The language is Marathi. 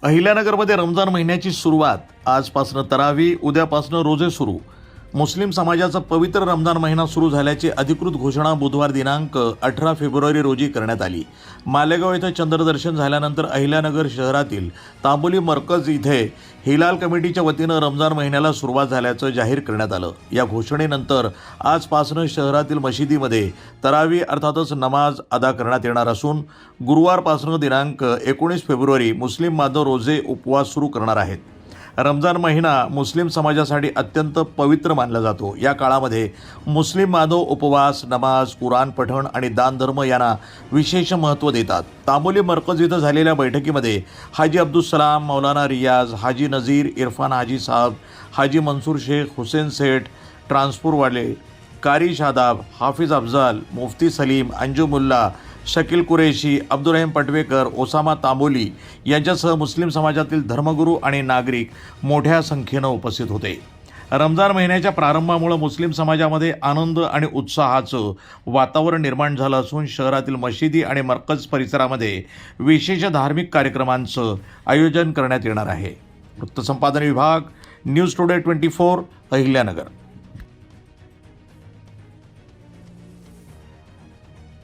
अहिल्यानगरमध्ये रमजान महिन्याची सुरुवात आजपासून तरावी, उद्यापासून रोजे सुरू. मुस्लिम समाजाचा पवित्र रमजान महिना सुरू झाल्याची अधिकृत घोषणा बुधवार दिनांक 18 फेब्रुवारी रोजी करण्यात आली. मालेगाव येथे चंद्रदर्शन झाल्यानंतर अहिल्यानगर शहरातील तांबोली मरकज इथे हिलाल कमिटीच्या वतीनं रमजान महिन्याला सुरुवात झाल्याचं जाहीर करण्यात आलं. या घोषणेनंतर आजपासून शहरातील मशिदीमध्ये तरावी अर्थातच नमाज अदा करण्यात येणार असून गुरुवारपासून दिनांक 19 फेब्रुवारी मुस्लिम बांधव रोजे उपवास सुरू करणार आहेत. रमजान महिना मुस्लिम समाजासाठी अत्यंत पवित्र मानला जातो. या काळामध्ये मुस्लिम बांधव उपवास, नमाज, कुराण पठण आणि दानधर्म यांना विशेष महत्त्व देतात. तांबोली मरकज इथं झालेल्या बैठकीमध्ये हाजी अब्दुल सलाम, मौलाना रियाज, हाजी नजीर, इरफान हाजी साहब, हाजी मंसूर शेख, हुसेन सेठ ट्रान्सपूरवाले, कारी शादाब, हाफिज अफजल, मुफ्ती सलीम, अंजुमुल्ला, शकील कुरेशी, अब्दुल पटवेकर, ओसामा तांबोली यांच्यासह मुस्लिम समाजातील धर्मगुरू आणि नागरिक मोठ्या संख्येनं उपस्थित होते. रमजान महिन्याच्या प्रारंभामुळे मुस्लिम समाजामध्ये आनंद आणि उत्साहाचं वातावरण निर्माण झालं असून शहरातील मशिदी आणि मरकज परिसरामध्ये विशेष धार्मिक कार्यक्रमांचं आयोजन करण्यात येणार आहे. वृत्तसंपादन विभाग, न्यूज टुडे 24, अहिल्यानगर.